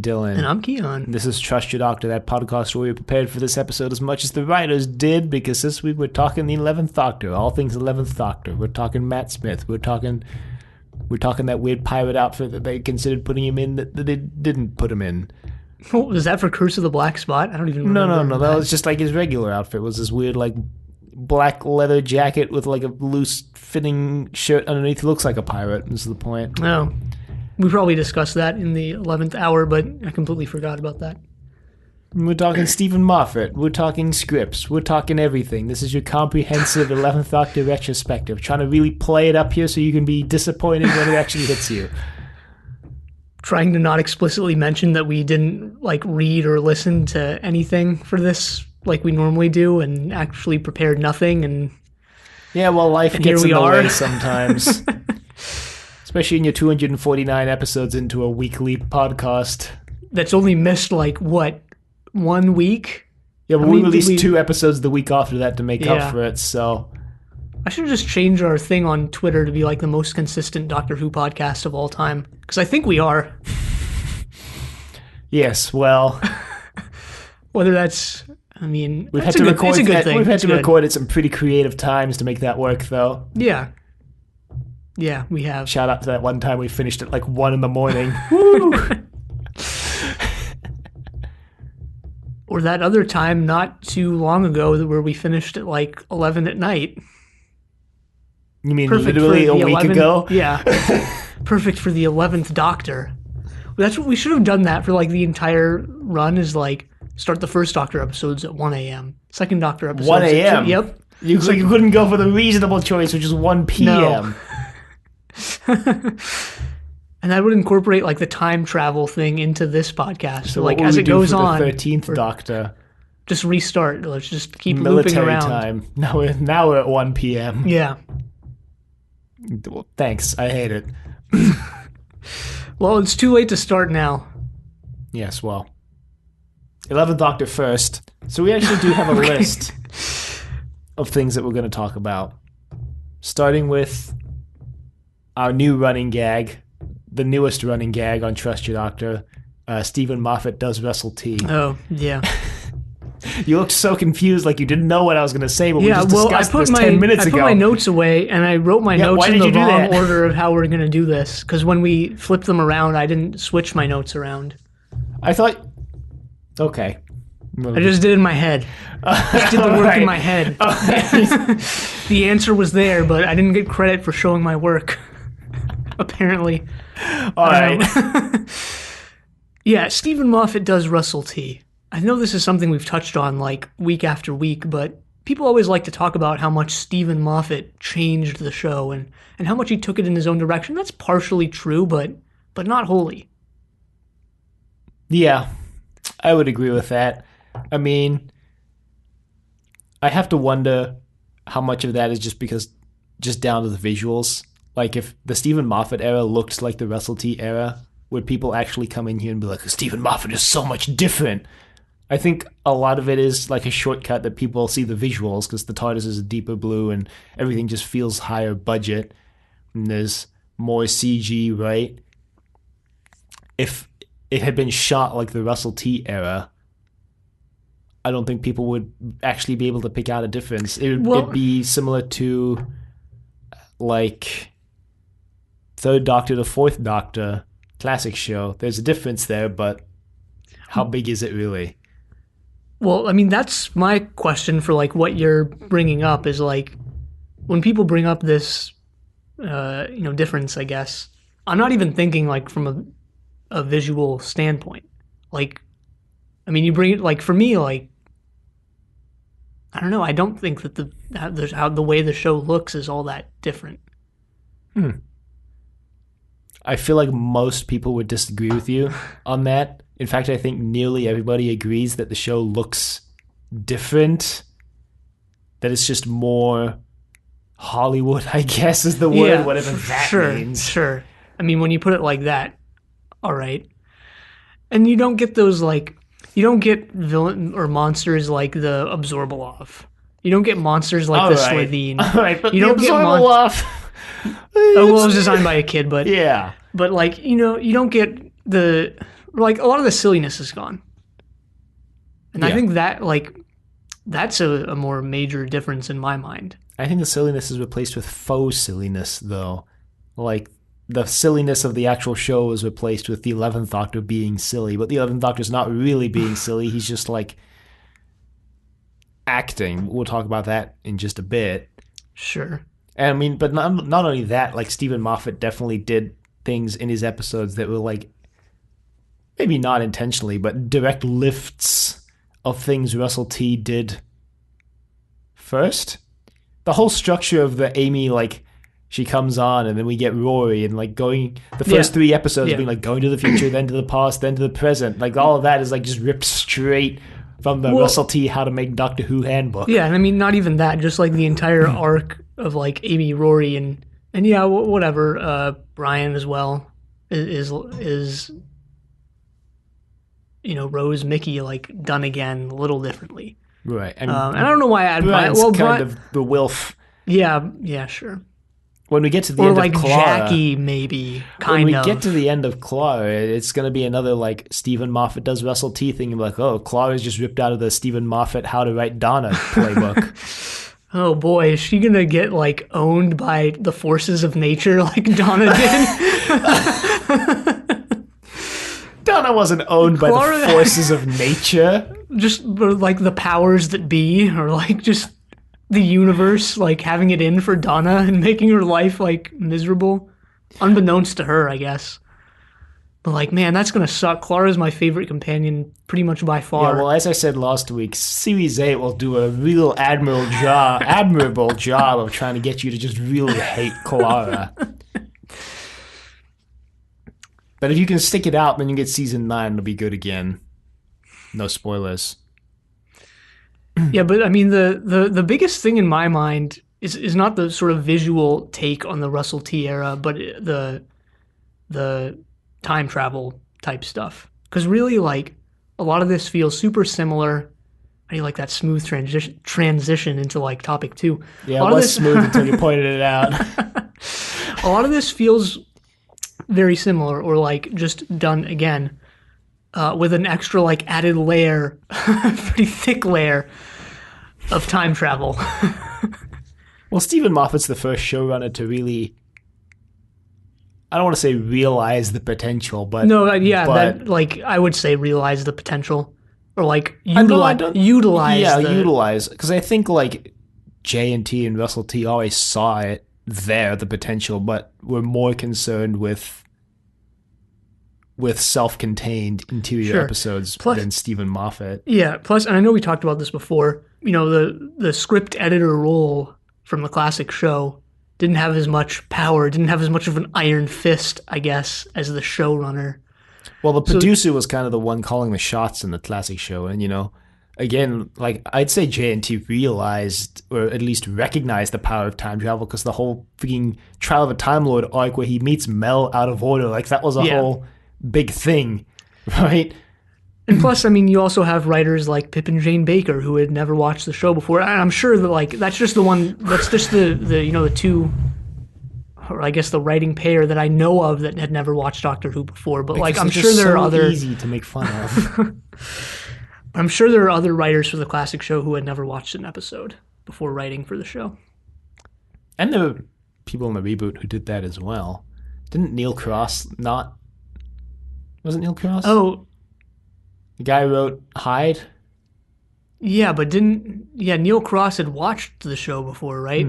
Dylan. And I'm Keon. This is Trust Your Doctor, that podcast where we prepared for this episode as much as the writers did, because this week we're talking the 11th Doctor, all things 11th Doctor. We're talking Matt Smith. We're talking that weird pirate outfit that they considered putting him in that they didn't put him in. What, was that for Curse of the Black Spot? I don't even remember. No. That was just like his regular outfit. Was this weird like black leather jacket with like a loose fitting shirt underneath. Looks like a pirate, is the point. Oh. We probably discussed that in the 11th hour, but I completely forgot about that. We're talking Stephen Moffat. We're talking scripts. We're talking everything. This is your comprehensive 11th Doctor retrospective. Trying to really play it up here so you can be disappointed when it actually hits you. Trying to not explicitly mention that we didn't read or listen to anything for this like we normally do, and actually prepared nothing. And yeah, well, life gets in the way sometimes. Especially in your 249 episodes into a weekly podcast. That's only missed, 1 week? Yeah, but we released 2 episodes the week after that to make up for it, so... I should just change our thing on Twitter to be, the most consistent Doctor Who podcast of all time. Because I think we are. Yes, well... Whether that's... we've had to record at some pretty creative times to make that work, though. Yeah. Yeah, we have. Shout out to that one time we finished at 1 in the morning. Woo! Or that other time not too long ago where we finished at 11 at night. You mean literally a week ago? Yeah. Perfect for the 11th Doctor. That's what we should have done that for the entire run is start the first Doctor episodes at 1 a.m. Second Doctor episodes 1 a.m.? At 2, yep. You couldn't go for the reasonable choice, which is 1 p.m. No. And that would incorporate the time travel thing into this podcast. So as it goes on, the 13th Doctor, just restart. Let's just keep military looping around. Time. Now we're at 1 p.m. Yeah. Well, thanks. I hate it. Well, it's too late to start now. Yes. Well, 11th Doctor first. So we actually do have a list of things that we're going to talk about, starting with our new running gag, the newest running gag on Trust Your Doctor. Stephen Moffat does Russell T. Oh, yeah. You looked so confused, like you didn't know what I was going to say, but we just discussed this 10 minutes ago. I put my notes away, and I wrote my notes in the wrong order of how we're going to do this, because when we flipped them around, I didn't switch my notes around. I thought... Okay. I just did it in my head. I just did the work in my head. The answer was there, but I didn't get credit for showing my work. Apparently. All right. Yeah, Stephen Moffat does Russell T. I know this is something we've touched on week after week, but people always like to talk about how much Stephen Moffat changed the show and how much he took it in his own direction. That's partially true, but not wholly. Yeah, I would agree with that. I mean, I have to wonder how much of that is just down to the visuals. If the Stephen Moffat era looked like the Russell T era, would people actually come in here and be like, Stephen Moffat is so much different? I think a lot of it is a shortcut that people see the visuals because the TARDIS is a deeper blue and everything just feels higher budget and there's more CG, right? If it had been shot like the Russell T era, I don't think people would actually be able to pick out a difference. It'd be similar to Third Doctor to Fourth Doctor classic show. There's a difference there, but how big is it really? Well, that's my question for what you're bringing up is when people bring up this difference, I guess, I'm not even thinking from a visual standpoint. You bring it for me I don't know, I don't think that how the way the show looks is all that different. I feel like most people would disagree with you on that. In fact, I think nearly everybody agrees that the show looks different, that it's just more Hollywood, I guess is the word, whatever that means. Sure. When you put it like that, all right. And you don't get those, you don't get villain or monsters like the Absorbalov. You don't get monsters like the Slitheen. All right, but you don't get Absorbalov... it was designed by a kid, but... Yeah. But, you don't get the like a lot of the silliness is gone. And I Yeah. think that like that's a more major difference in my mind. I think the silliness is replaced with faux silliness, though. Like, the silliness of the actual show is replaced with the 11th Doctor being silly, but the 11th Doctor's not really being silly. He's just, like, acting. We'll talk about that in just a bit. Sure. And I mean, but not only that, like, Stephen Moffat definitely did things in his episodes that were, like, maybe not intentionally, but direct lifts of things Russell T did first. The whole structure of the Amy, like, she comes on and then we get Rory and like going the first 3 episodes being like going to the future, then to the past, then to the present. Like all of that is like just ripped straight from the Russell T How to Make Doctor Who handbook. Yeah, and I mean not even that, just like the entire arc of like Amy, Rory, and yeah, whatever. Brian as well is Rose, Mickey, like done again a little differently. Right. And I don't know why I add Brian's kind of the Wilf. Yeah, sure. When we get to the end like of Clara, Jackie, maybe when we get to the end of Clara, it's going to be another like Stephen Moffat does Russell T thing. And be like, oh, Clara's just ripped out of the Stephen Moffat How to Write Donna playbook. Oh boy, is she gonna get like owned by the forces of nature like Donna did? Donna wasn't owned by the forces of nature. Just like the powers that be, or like just the universe, like having it in for Donna and making her life like miserable, unbeknownst to her, I guess. But like, man, that's gonna suck. Clara's my favorite companion, pretty much by far. Yeah, well, as I said last week, Series 8 will do a real admirable job of trying to get you to just really hate Clara. But if you can stick it out, then you get Season 9, it'll be good again. No spoilers. Yeah, but I mean, the biggest thing in my mind is not the sort of visual take on the Russell T era, but the time travel type stuff. Because really, like, a lot of this feels super similar. I do like that smooth transition into, like, topic 2. Yeah, it was smooth until you pointed it out. A lot of this feels very similar, or, like, just done again. With an extra, like, added layer, pretty thick layer of time travel. Well, Stephen Moffat's the first showrunner to really, I don't want to say realize the potential, but... No, that, like, I would say realize the potential. Or, like, utilize. Yeah, utilize. Because I think, like, J&T and Russell T always saw it there, the potential, but were more concerned with self-contained interior episodes than Stephen Moffat. Yeah, plus, and I know we talked about this before, the script editor role from the classic show didn't have as much power, didn't have as much of an iron fist, I guess, as the showrunner. Well, the producer was kind of the one calling the shots in the classic show, and, again, like, I'd say J&T realized, or at least recognized the power of time travel, because the whole freaking Trial of a Time Lord arc where he meets Mel out of order, like, that was a whole big thing, right? And plus, I mean, you also have writers like Pip and Jane Baker who had never watched the show before. And I'm sure that, like, that's just the two, or I guess the writing pair that I know of that had never watched Doctor Who before. But, like, I'm sure there are other... easy to make fun of. I'm sure there are other writers for the classic show who had never watched an episode before writing for the show. And there were people in the reboot who did that as well. Didn't Neil Cross not... Was it Neil Cross? Oh. The guy who wrote Hyde? Yeah, but Neil Cross had watched the show before, right?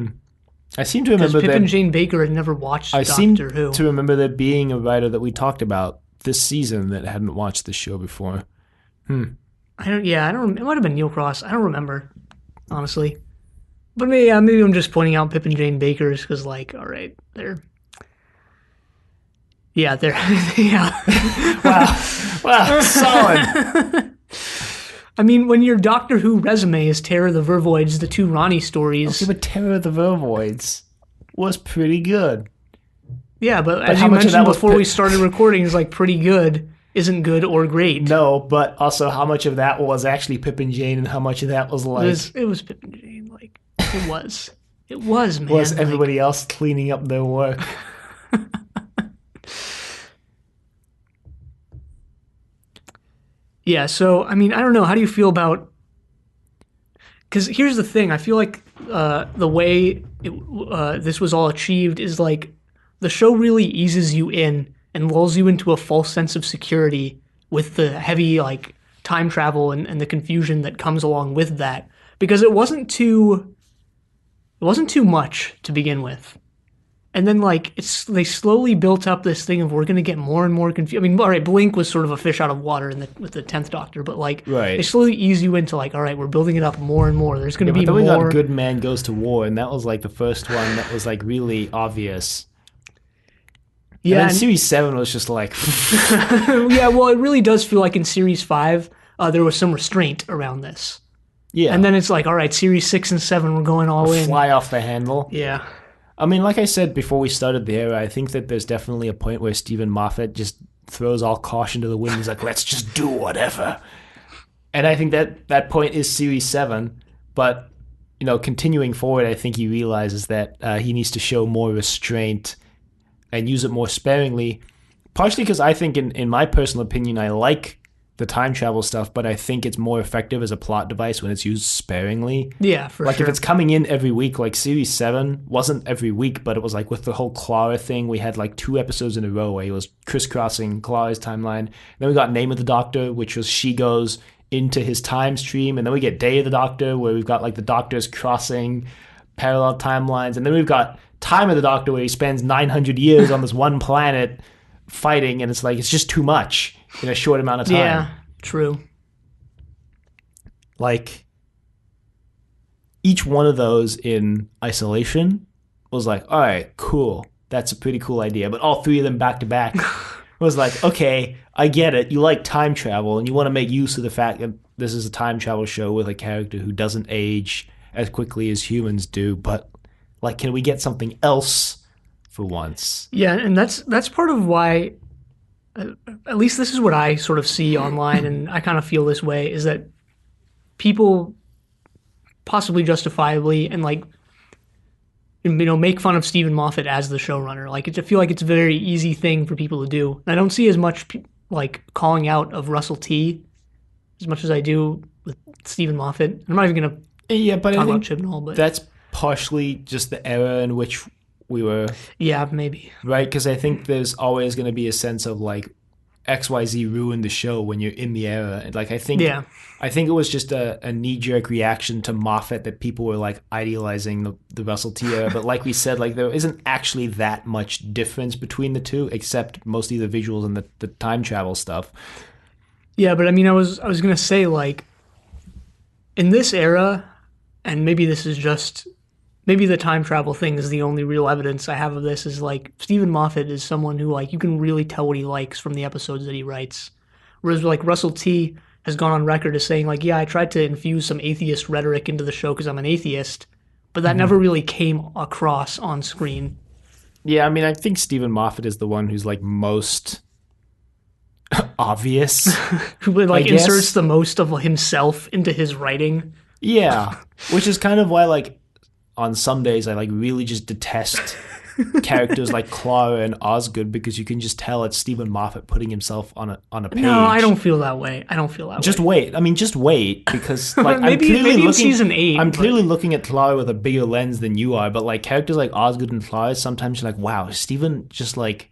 I seem to remember that... Pip and Jane Baker had never watched Doctor Who. I seem to remember there being a writer that we talked about this season that hadn't watched the show before. It might have been Neil Cross. I don't remember, honestly. But maybe I'm just pointing out Pip and Jane Baker's because, like, all right, they're... Yeah, they're... yeah. Wow, solid. I mean, when your Doctor Who resume is Terror of the Vervoids, the 2 Ronnie stories... Okay, but Terror of the Vervoids was pretty good. Yeah, but as you mentioned before we started recording, it's like pretty good isn't good or great. No, but also how much of that was actually Pip and Jane and how much of that was like... It was Pip and Jane, like, it was. It was, man. Was everybody else cleaning up their work? Yeah, so I mean, I don't know. How do you feel about? Because here's the thing. I feel like the way this was all achieved is like the show really eases you in and lulls you into a false sense of security with the heavy like time travel and the confusion that comes along with that. Because it wasn't too much to begin with. And then like they slowly built up this thing of we're gonna get more and more confused. I mean, all right, Blink was sort of a fish out of water with the 10th Doctor, but like they Right. slowly ease you into like, all right, we're building it up more and more. There's gonna Yeah, but be then we got more. Good Man Goes to War, and that was like the first one that was like really obvious. And Yeah, then Series 7 was just like, yeah. Well, it really does feel like in Series 5, there was some restraint around this, yeah, and then it's like, all right, Series 6 and 7, we're going all in. fly off the handle. Yeah, I mean, like I said before we started the era, I think that there's definitely a point where Stephen Moffat just throws all caution to the wind. He's like, let's just do whatever. And I think that point is Series 7. But, continuing forward, I think he realizes that he needs to show more restraint and use it more sparingly. Partially because I think, in my personal opinion, I like the time travel stuff, but I think it's more effective as a plot device when it's used sparingly. yeah, for Like sure. if it's coming in every week, like Series 7 wasn't every week, but it was like with the whole Clara thing, we had like 2 episodes in a row where he was crisscrossing Clara's timeline. Then we got Name of the Doctor, which was she goes into his time stream, and then we get Day of the Doctor, where we've got like the Doctors crossing parallel timelines, and then we've got Time of the Doctor, where he spends 900 years on this one planet fighting, and it's like it's just too much in a short amount of time. Yeah, true. Like each one of those in isolation was like, all right, cool. That's a pretty cool idea. But all 3 of them back to back was like, okay, I get it. You like time travel and you want to make use of the fact that this is a time travel show with a character who doesn't age as quickly as humans do. But like, can we get something else for once? Yeah, and that's part of why. At least this is what I sort of see online, and I kind of feel this way, is that people possibly justifiably and like make fun of Stephen Moffat as the showrunner. Like I feel like it's a very easy thing for people to do. And I don't see as much like calling out of Russell T as much as I do with Stephen Moffat. I'm not even gonna But talk I about think Chibnall, but that's partially just the era in which we were. yeah, maybe. Right, because I think there's always going to be a sense of like XYZ ruined the show when you're in the era. And like I think it was just a knee-jerk reaction to Moffat that people were like idealizing the Russell T era. But like we said, like there isn't actually that much difference between the two, except mostly the visuals and the time travel stuff. Yeah, but I mean, I was gonna say like in this era, and maybe this is just maybe the time travel thing is the only real evidence I have of this, is like Stephen Moffat is someone who like you can really tell what he likes from the episodes that he writes. Whereas like Russell T has gone on record as saying like, yeah, I tried to infuse some atheist rhetoric into the show because I'm an atheist, but that never really came across on screen. Yeah, I mean, I think Stephen Moffat is the one who's like most obvious. Who like inserts the most of himself into his writing. Yeah, which is kind of why like on some days I like really just detest characters like Clara and Osgood, because you can just tell it's Stephen Moffat putting himself on a page. No, I don't feel that way. Just wait. I mean, just wait, because like maybe in season 8. I'm clearly looking at Clara with a bigger lens than you are, but like characters like Osgood and Clara, sometimes you're like, wow, Stephen just like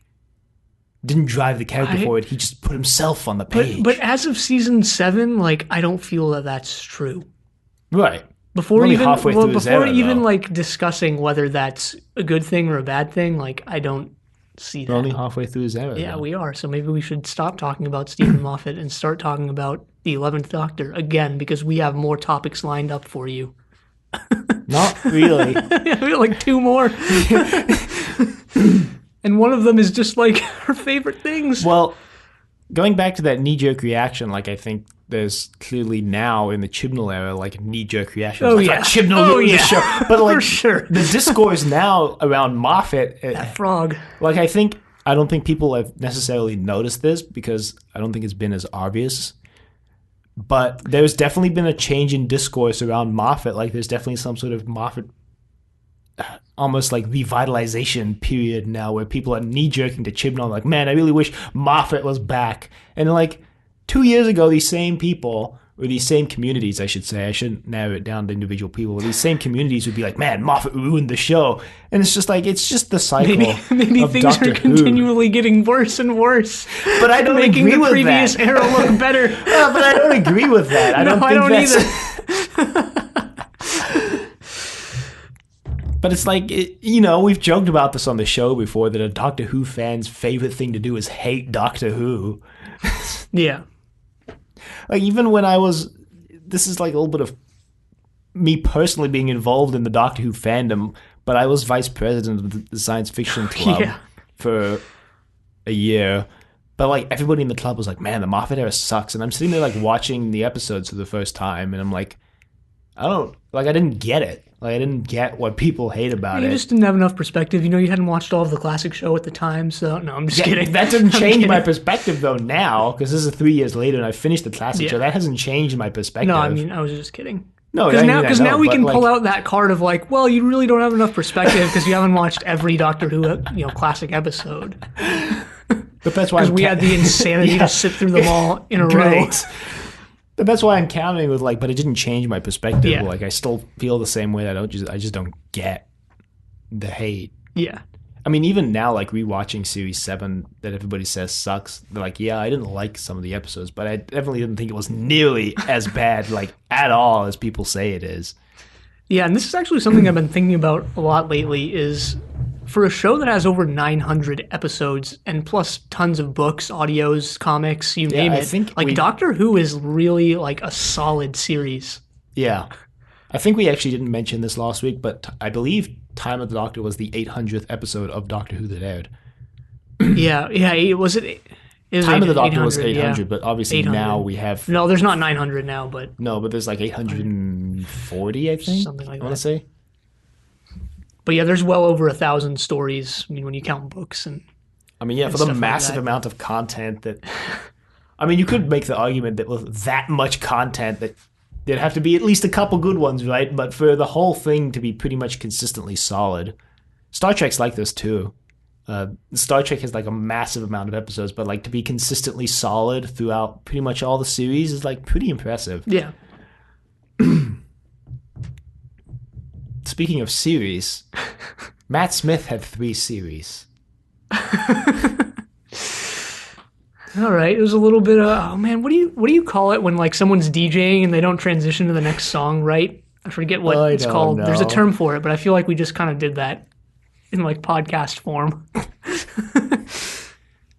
didn't drive the character forward. He just put himself on the page. But as of season 7, like I don't feel that that's true. Right. Before even though. like discussing whether that's a good thing or a bad thing, like I don't see that. We're only halfway through his era. Yeah, though. we are. So maybe we should stop talking about Stephen Moffat and start talking about the 11th Doctor again, because we have more topics lined up for you. Not really. Yeah, we got like 2 more. And one of them is just like her favorite things. Well, going back to that knee-jerk reaction, like I think there's clearly now in the Chibnall era, like knee-jerk reaction. Oh, like, yeah. Chibnall ruined the show. But like For sure. the discourse now around Moffat, That frog. like I don't think people have necessarily noticed this because I don't think it's been as obvious. But there's definitely been a change in discourse around Moffat. Like there's definitely some sort of Moffat almost like revitalization period now where people are knee-jerking to Chibnall like, man, I really wish Moffat was back. And like, 2 years ago, these same people, or these same communities, I should say, I shouldn't narrow it down to individual people, these same communities would be like, man, Moffat ruined the show. And it's just like, it's just the cycle Maybe of things Doctor are Who. continually getting worse and worse. But I don't making agree the with previous that. era look better. But I don't agree with that. I No, don't I think don't that's... either. But it's like, we've joked about this on the show before, that a Doctor Who fan's favorite thing to do is hate Doctor Who. Yeah. Like, even when this is like a little bit of me personally being involved in the Doctor Who fandom, but I was vice president of the science fiction club for a year. But like, everybody in the club was like, man, the Moffat era sucks. And I'm sitting there like watching the episodes for the first time, and I'm like, I didn't get it. Like, I didn't get what people hate about it. You just didn't have enough perspective. You hadn't watched all of the classic show at the time, so no, I'm just kidding. That doesn't change my perspective, though, now, because this is 3 years later and I finished the classic show. That hasn't changed my perspective. No, I mean, I was just kidding. No, because now we can pull out that card of like, well, you really don't have enough perspective because you haven't watched every Doctor Who, classic episode. But that's why we had the insanity to sit through them all in a row. But that's why I'm countering with like, but it didn't change my perspective. Yeah. Like, I still feel the same way. I just don't get the hate. Yeah. I mean, even now, like, rewatching Series 7 that everybody says sucks, they're like, yeah, I didn't like some of the episodes, but I definitely didn't think it was nearly as bad, like, at all as people say it is. Yeah, and this is actually something I've been thinking about a lot lately, is for a show that has over 900 episodes and plus tons of books, audios, comics, you name it. I think Doctor Who is really like a solid series. Yeah. I think we actually didn't mention this last week, but I believe Time of the Doctor was the 800th episode of Doctor Who that aired. Yeah. Was it? Time of the Doctor was 800, but obviously 800. Now we have... No, there's not 900 now, but... No, but there's like 840, I think. Something like that. I want to say. But yeah, there's well over 1,000 stories, when you count books and... I mean, yeah, for the massive amount of content that... I mean, you could make the argument that with that much content that there'd have to be at least a couple good ones, right? But for the whole thing to be pretty much consistently solid... Star Trek's like this, too. Star Trek has like a massive amount of episodes, but like to be consistently solid throughout pretty much all the series is like pretty impressive. Yeah. Speaking of series, Matt Smith had 3 series. All right, it was a little bit of, oh man, what do you call it when like someone's DJing and they don't transition to the next song, right? I forget what it's called. There's a term for it, but I feel like we just kind of did that in like podcast form.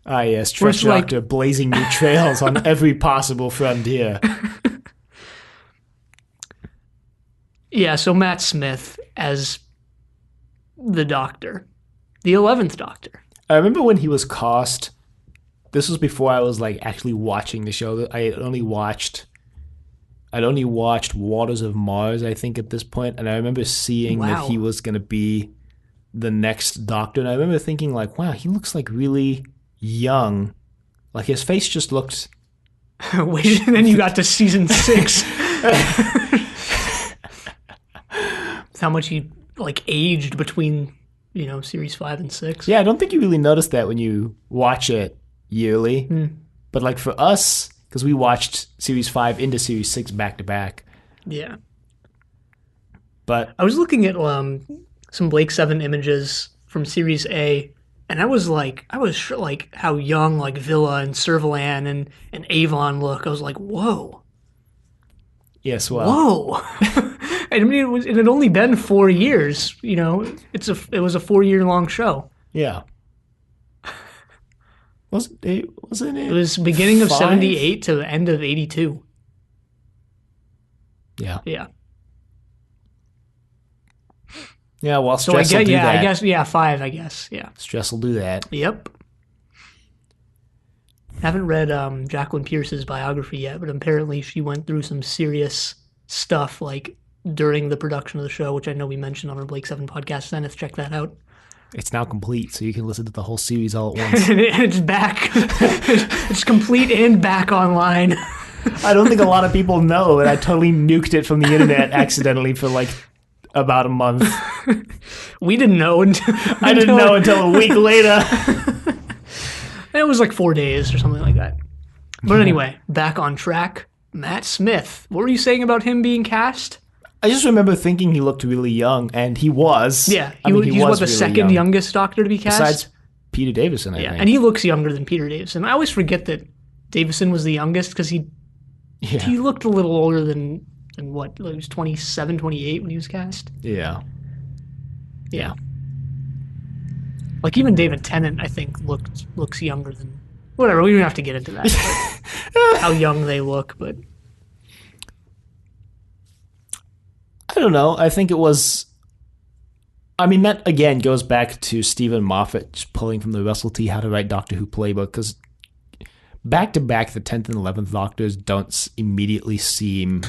Ah, yes, Trek Doctor blazing new trails on every possible frontier. Yeah, so Matt Smith as the Doctor, the 11th Doctor. I remember when he was cast. This was before I was like actually watching the show. I'd only watched Waters of Mars, I think, at this point, and I remember seeing that he was going to be the next Doctor, and I remember thinking like, wow, he looks like really young. Like his face just looked... Wait, and then you got to season 6. How much he like aged between, series 5 and 6. Yeah, I don't think you really noticed that when you watch it yearly. But like for us, because we watched series 5 into series 6 back to back. Yeah. But I was looking at some Blake 7 images from Series A, and I was sure like how young like Villa and Servalan and Avon look. I was like, whoa. Yes, well. Whoa. I mean, it had only been 4 years. It was a 4-year long show. Yeah. Wasn't it? It was beginning of 78 to the end of 82. Yeah. Yeah. Yeah, well, stress will do that. I guess, 5, I guess, yeah. Stress will do that. Yep. Haven't read Jacqueline Pierce's biography yet, but apparently she went through some serious stuff, like, during the production of the show, which I know we mentioned on our Blake 7 podcast. Zenith, check that out. It's now complete, so you can listen to the whole series all at once. And it's back. It's complete and back online. I don't think a lot of people know that I totally nuked it from the internet accidentally for, like, about a month. We didn't know until... I didn't know until a week later. It was like 4 days or something like that. But anyway, back on track. Matt Smith. What were you saying about him being cast? I just remember thinking he looked really young, and he was. Yeah, I mean, he's was the really second young. youngest Doctor to be cast. Besides Peter Davison, I yeah, think. and he looks younger than Peter Davison. I always forget that Davison was the youngest because he looked a little older than what? Like, he was 27, 28 when he was cast. Yeah. Yeah. Like even David Tennant, I think, looks younger than. Whatever, we don't have to get into that. How young they look, but I don't know. I think it was. I mean, that again goes back to Stephen Moffat just pulling from the Russell T. How to Write Doctor Who playbook, because back to back, the 10th and 11th Doctors don't immediately seem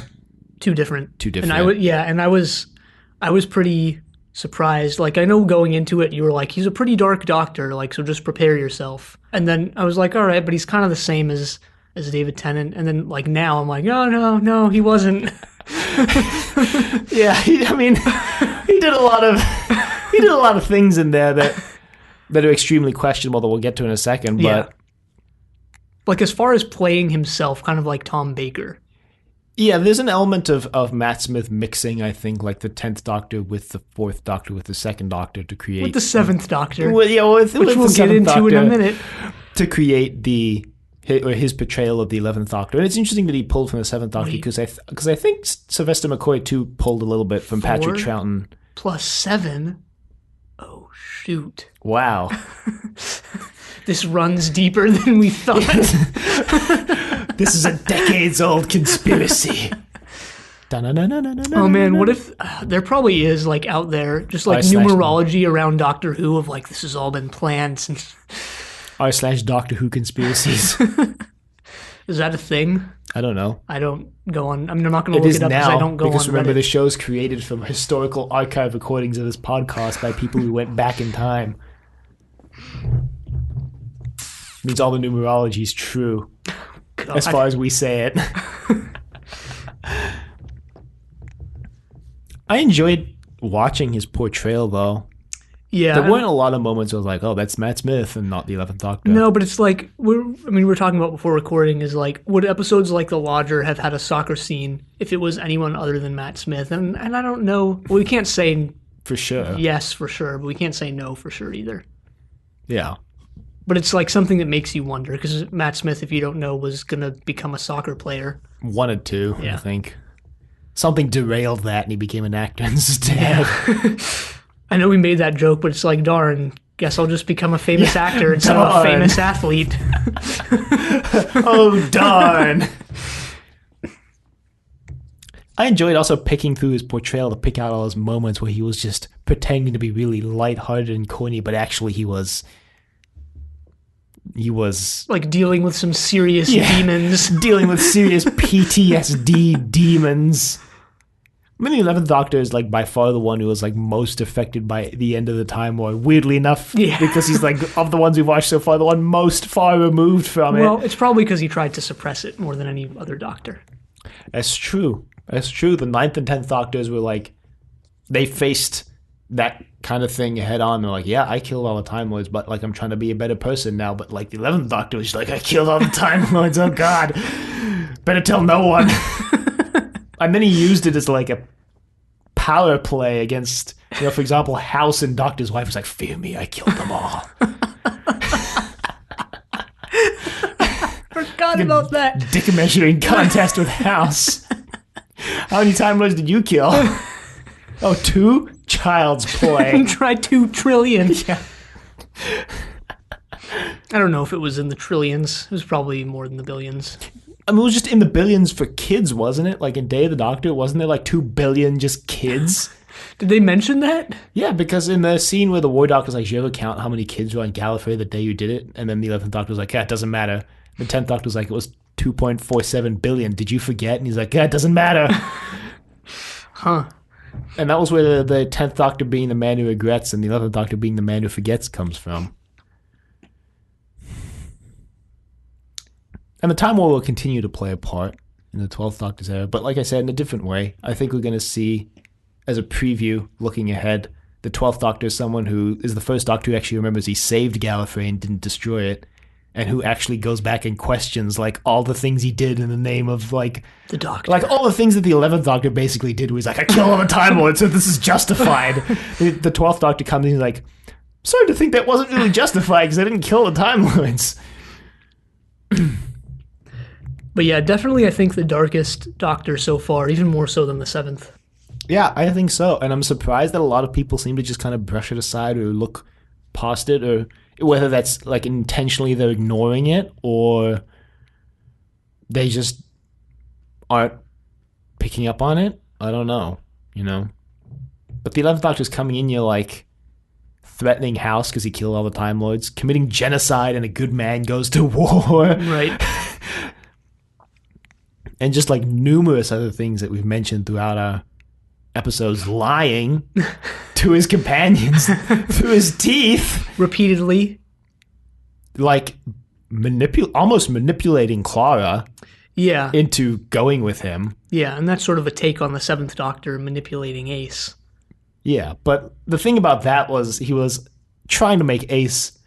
too different. And I was pretty surprised. Like, I know going into it, you were like, he's a pretty dark Doctor, like, so just prepare yourself. And then I was like, all right, but he's kind of the same as David Tennant. And then like now I'm like, no, he wasn't. Yeah, he did a lot of things in there that are extremely questionable that we'll get to in a second. But yeah. Like as far as playing himself, kind of like Tom Baker. Yeah, there's an element of Matt Smith mixing, I think, like the 10th Doctor with the 4th Doctor with the 2nd Doctor to create... With the 7th Doctor. Which we'll get into in a minute. To create his portrayal of the 11th Doctor. And it's interesting that he pulled from the 7th Doctor because I think Sylvester McCoy, too, pulled a little bit from Patrick Troughton. Plus 7? Oh, shoot. Wow. This runs deeper than we thought. This is a decades-old conspiracy. Oh man, what if there probably is like out there just like numerology around Doctor Who of like this has all been planned since r/Doctor Who conspiracies. Is that a thing? I don't know. I don't go on. I mean, I'm not going to look it up because I don't go on. Because remember, Reddit. the show's created from historical archive recordings of this podcast by people who went back in time. Means all the numerology is true. God. As far as we say it. I enjoyed watching his portrayal, though. Yeah. There weren't a lot of moments where I was like, oh, that's Matt Smith and not the 11th Doctor. No, but it's like, we were talking about before recording is like, would episodes like The Lodger have had a soccer scene if it was anyone other than Matt Smith? And I don't know. Well, we can't say... For sure. Yes, for sure, but we can't say no for sure either. Yeah. But it's like something that makes you wonder, because Matt Smith, if you don't know, was going to become a soccer player. Wanted to, yeah. I think. Something derailed that, and he became an actor instead. Yeah. I know we made that joke, but it's like, darn, guess I'll just become a famous actor instead of a famous athlete. Oh, darn. I enjoyed also picking through his portrayal to pick out all those moments where he was just pretending to be really lighthearted and corny, but actually he was like dealing with some serious demons. Dealing with serious PTSD demons. I mean, the 11th Doctor is like by far the one who was like most affected by the end of the Time War, weirdly enough. Yeah. Because he's like, of the ones we've watched so far, the one most far removed from it. Well, it's probably because he tried to suppress it more than any other Doctor. That's true. That's true. The 9th and 10th Doctors were like, they faced that kind of thing head on. They're like, yeah, I killed all the Time Lords, but like I'm trying to be a better person now. But like the 11th Doctor was like, I killed all the Time Lords. Oh God, better tell no one. And then he used it as like a power play against, for example, House and Doctor's wife was like, fear me, I killed them all. Forgot about that. Dick measuring contest with House. How many Time Lords did you kill? Oh, 2? Child's play. Try 2 trillion. Yeah. I don't know if it was in the trillions. It was probably more than the billions. I mean, it was just in the billions for kids, wasn't it? Like in Day of the Doctor, wasn't there like 2 billion just kids? Did they mention that? Yeah, because in the scene where the War Doctor's like, do you ever count how many kids were on Gallifrey the day you did it? And then the 11th Doctor was like, yeah, it doesn't matter. The 10th Doctor was like, it was 2.47 billion. Did you forget? And he's like, yeah, it doesn't matter. Huh. And that was where the 10th Doctor being the man who regrets and the 11th Doctor being the man who forgets comes from. And the Time War will continue to play a part in the 12th Doctor's era, but like I said, in a different way. I think we're going to see, as a preview, looking ahead, the 12th Doctor is someone who is the first Doctor who actually remembers he saved Gallifrey and didn't destroy it. and who actually goes back and questions like all the things he did in the name of like The Doctor. like all the things that the 11th Doctor basically did. Where he's like, I killed all the Time Lords, so this is justified. The 12th Doctor comes in and he's like, sorry to think that wasn't really justified because I didn't kill the Time Lords. But yeah, definitely I think the darkest Doctor so far, even more so than the 7th. Yeah, I think so. And I'm surprised that a lot of people seem to just kind of brush it aside or look past it, or whether that's like intentionally they're ignoring it or they just aren't picking up on it. I don't know, you know. But the 11th Doctor's coming in, you're like threatening House because he killed all the Time Lords, committing genocide, and a good man goes to war. Right. And just like numerous other things that we've mentioned throughout our episodes, lying to his companions through his teeth. Repeatedly. Like almost manipulating Clara Yeah. into going with him. Yeah, and that's sort of a take on the 7th Doctor manipulating Ace. Yeah, but the thing about that was he was trying to make Ace,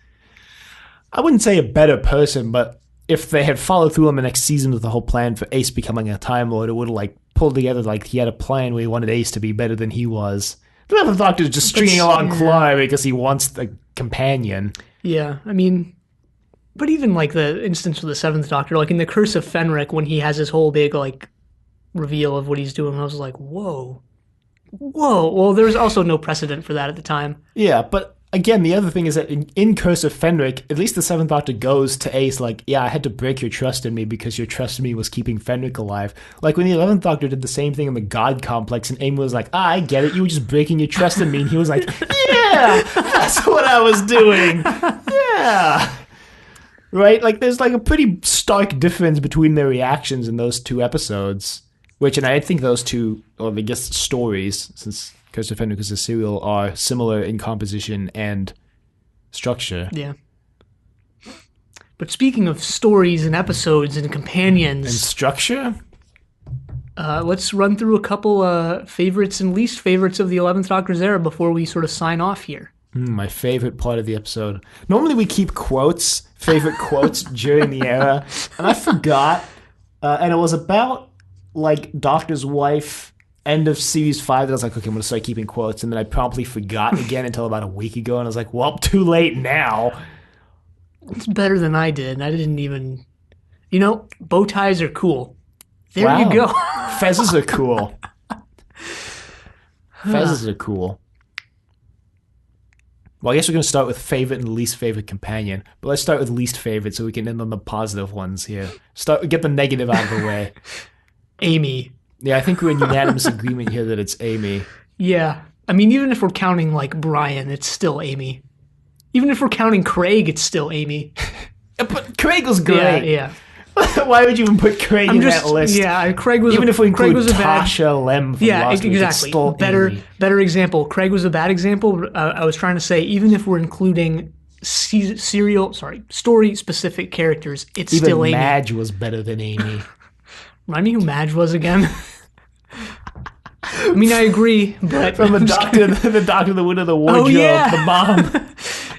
I wouldn't say a better person, but if they had followed through on the next season with the whole plan for Ace becoming a Time Lord, it would have like pulled together like he had a plan where he wanted Ace to be better than he was. The 11th Doctor's just stringing along Clara because he wants the companion. Yeah, I mean, but even like the instance with the 7th Doctor, like in the Curse of Fenric, when he has his whole big like reveal of what he's doing, I was like, whoa. Well, there was also no precedent for that at the time. Yeah, but again, the other thing is that in Curse of Fenric, at least the 7th Doctor goes to Ace like, yeah, I had to break your trust in me because your trust in me was keeping Fenric alive. Like when the 11th Doctor did the same thing in the God Complex and Amy was like, I get it, you were just breaking your trust in me. And he was like, yeah, that's what I was doing. Yeah. Right? Like there's like a pretty stark difference between their reactions in those two episodes. And I think those two, or I guess stories, since Curse of Fenric is a serial, are similar in composition and structure. Yeah. But speaking of stories and episodes and companions... And structure? Let's run through a couple favorites and least favorites of the 11th Doctor's era before we sort of sign off here. My favorite part of the episode. Normally we keep favorite quotes during the era, and I forgot, and it was about like Doctor's Wife, end of series 5, that I was like, okay, I'm going to start keeping quotes, and then I promptly forgot again until about a week ago, and I was like, well, too late now. It's better than I did. I didn't even... You know, bow ties are cool. There you go. Fezzes are cool. Fezzes are cool. Well, I guess we're going to start with favorite and least favorite companion, but let's start with least favorite so we can end on the positive ones here. Get the negative out of the way. Amy. Yeah, I think we're in unanimous agreement here that it's Amy. Yeah. I mean, even if we're counting, like, Brian, it's still Amy. Even if we're counting Craig, it's still Amy. But Craig was great. Yeah. Why would you even put Craig in that list? Yeah, Craig was... Even if we include Tasha Lem from last week, it's still Amy. Better example. Craig was a bad example. I was trying to say, even if we're including story-specific characters, it's even still Amy. Madge was better than Amy. Remind me who Madge was again. I mean, I agree, but... From the doctor that went to the wardrobe, the mom.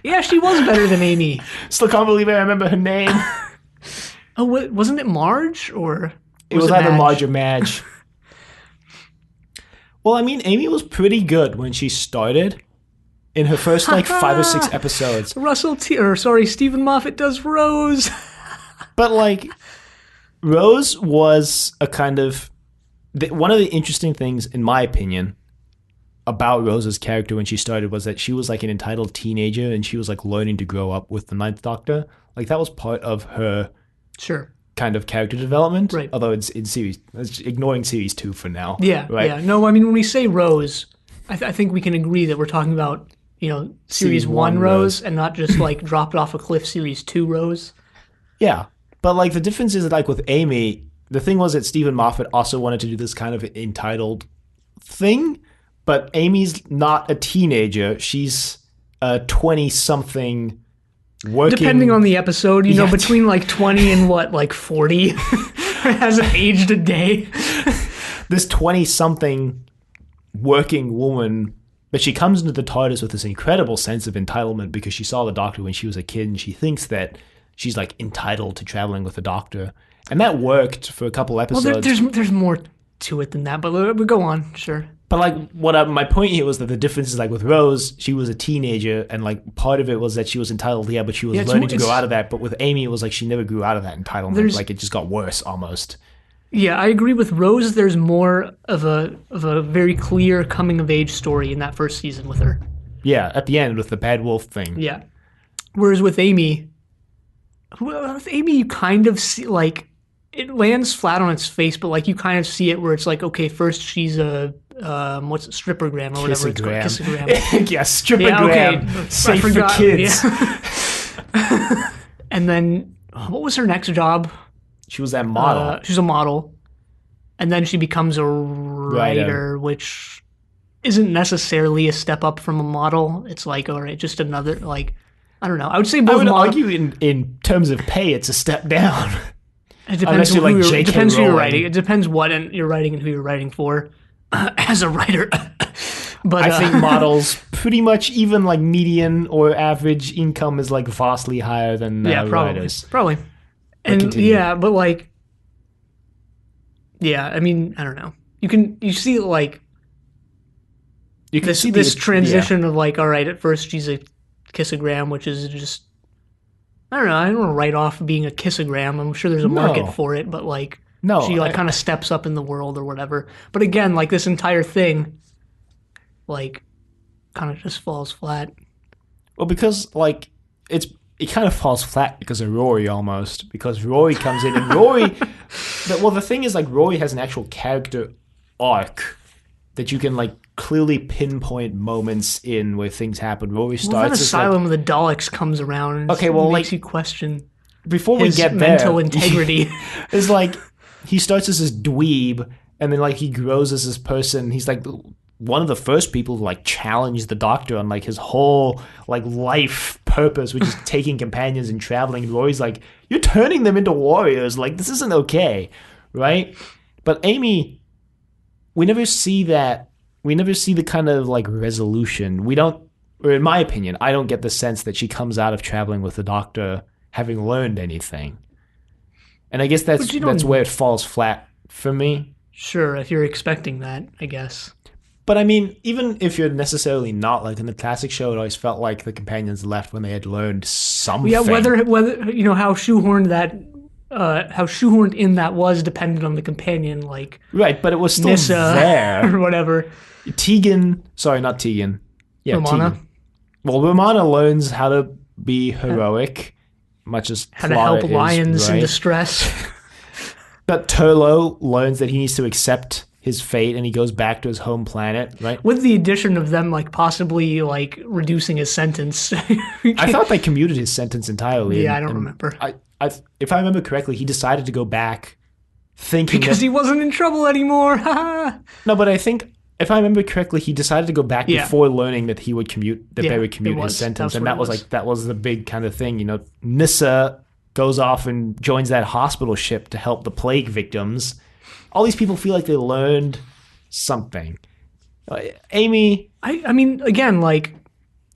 Yeah, she was better than Amy. Still can't believe I remember her name. Oh, wasn't it Marge, or... It was either Marge or Madge. Well, I mean, Amy was pretty good when she started. In her first, 5 or 6 episodes. Stephen Moffat does Rose. But, Rose was a kind of... one of the interesting things, in my opinion, about Rose's character when she started was that she was, an entitled teenager, and she was, learning to grow up with the Ninth Doctor. That was part of her... Sure. Kind of character development. Right. Although it's in series... ignoring series 2 for now. Yeah, right? Yeah. No, I mean, when we say Rose, I think we can agree that we're talking about, series 1 Rose, and not just, dropped off a cliff series 2 Rose. Yeah. But, the difference is that, with Amy, the thing was that Stephen Moffat also wanted to do this kind of entitled thing, but Amy's not a teenager. She's a 20-something working... Depending on the episode, between, 20 and, 40. It hasn't aged a day. This 20-something working woman, but she comes into the TARDIS with this incredible sense of entitlement because she saw the Doctor when she was a kid, and she thinks that she's like entitled to traveling with the Doctor, and that worked for a couple Well, episodes. there's more to it than that, but we go on, sure. But like, my point here was that the difference is like with Rose, she was a teenager, and like part of it was that she was entitled, but she was learning to grow out of that. But with Amy, it was like she never grew out of that entitlement. Like it just got worse almost. Yeah, I agree with Rose. There's more of a very clear coming of age story in that first season with her. Yeah, at the end with the bad wolf thing. Yeah. Whereas with Amy, you kind of see like it lands flat on its face, but like you kind of see it where it's like, okay, first she's a what's it, strippergram or whatever it's called, kissogram. Yeah, strippergram. Okay. Safe for kids. Yeah. And then what was her next job? She was that model. She's a model, and then she becomes a writer, which isn't necessarily a step up from a model. It's like, all right, just another like. I don't know. I would say both. I would argue in terms of pay, it's a step down. It depends who you're writing. It depends what you're writing and who you're writing for. As a writer, but I think models pretty much even like median or average income is like vastly higher than writers. Probably. And but like, I mean, I don't know. You see like you can see this transition of like, all right, at first she's a kissogram, which is just, I don't know. I don't want to write off being a kissogram. I'm sure there's a market for it, but like, she like kind of steps up in the world or whatever. But again, like this entire thing, like, kind of just falls flat. Well, because like it kind of falls flat because of Rory almost. Because Rory comes in and Rory, the thing is like Rory has an actual character arc that you can like clearly pinpoint moments in where things happen. Rory starts as Asylum of the Daleks comes around. Okay, well, makes you question before we get there, mental integrity. It's like he starts as this dweeb, and then like he grows as this person. He's like one of the first people to like challenge the Doctor on like his whole like life purpose, which is taking companions and traveling. Rory's like, you're turning them into warriors. Like this isn't okay, right? But Amy, we never see that. We never see the kind of like resolution. We don't, or in my opinion, I don't get the sense that she comes out of traveling with the Doctor having learned anything. And I guess that's where it falls flat for me. Sure, if you're expecting that, I guess. But I mean, even if you're necessarily not, like in the classic show, it always felt like the companions left when they had learned something. Yeah, whether you know how shoehorned in that was dependent on the companion, like right, but it was still Nissa there or whatever. Not Tegan. Yeah, Romana. Tegan. Well, Romana learns how to be heroic, much as how to help lions in distress. But Turlo learns that he needs to accept his fate, and he goes back to his home planet, right? With the addition of them, like possibly like reducing his sentence. I thought they commuted his sentence entirely. Yeah, I don't remember. If I remember correctly, he decided to go back, thinking because he wasn't in trouble anymore. No, but I think if I remember correctly, he decided to go back before learning that he would commute, they would commute his sentence, and that was the big kind of thing. You know, Nissa goes off and joins that hospital ship to help the plague victims. All these people feel like they learned something. Amy, I mean, again, like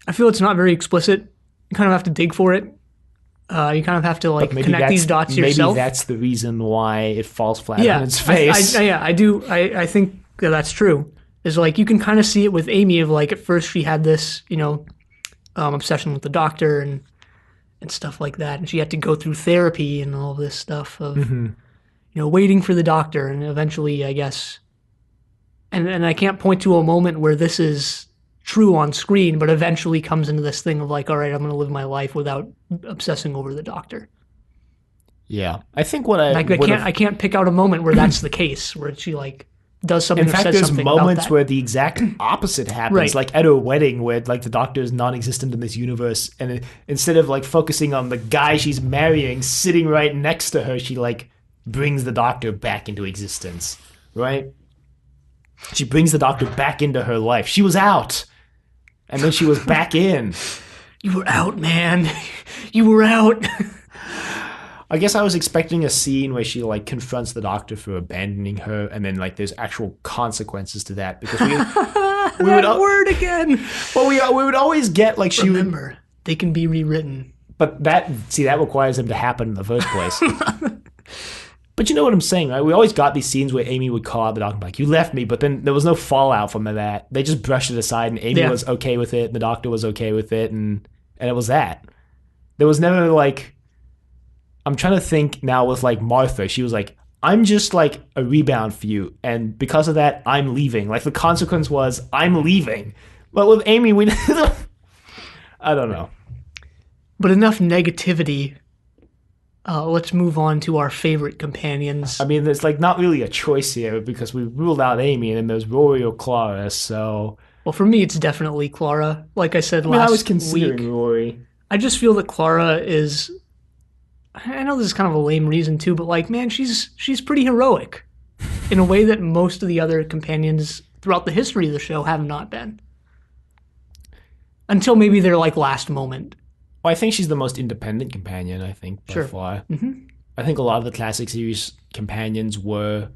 I feel it's not very explicit. You kind of have to dig for it. You kind of have to like connect these dots yourself. Maybe that's the reason why it falls flat on its face. I do. I think that's true. Is like you can kind of see it with Amy of like at first she had this, obsession with the Doctor and stuff like that, and she had to go through therapy and all this stuff of waiting for the Doctor, and eventually I guess, and I can't point to a moment where this is true on screen, but eventually comes into this thing of like, all right, I'm going to live my life without obsessing over the Doctor. Yeah, I think I can't pick out a moment where that's the case, where she like does something. In fact, there's moments where the exact opposite happens, right. Like at her wedding, where like the Doctor is non-existent in this universe, and instead of like focusing on the guy she's marrying sitting right next to her, she like brings the Doctor back into existence, right? She brings the Doctor back into her life. She was out, and then she was back in. You were out, man. You were out. I guess I was expecting a scene where she like confronts the Doctor for abandoning her, and then like there's actual consequences to that because we would word again. Well, we would always get like Remember, they can be rewritten. But that requires them to happen in the first place. But you know what I'm saying, right? We always got these scenes where Amy would call out the doctor like, you left me, but then there was no fallout from that. They just brushed it aside, and Amy was okay with it, and the doctor was okay with it, and it was that. There was never like, I'm trying to think now with like Martha, she was like, I'm just like a rebound for you, and because of that, I'm leaving. Like the consequence was, I'm leaving. But with Amy, I don't know. But enough negativity. Let's move on to our favorite companions. I mean, there's like not really a choice here because we ruled out Amy, and then there's Rory or Clara. So, well, for me, it's definitely Clara. Like I said last week, I was considering Rory. I just feel that Clara is. I know this is kind of a lame reason too, but like, man, she's pretty heroic in a way that most of the other companions throughout the history of the show have not been. Until maybe their like last moment. Well, I think she's the most independent companion, I think, by far. Mm-hmm. I think a lot of the classic series companions were,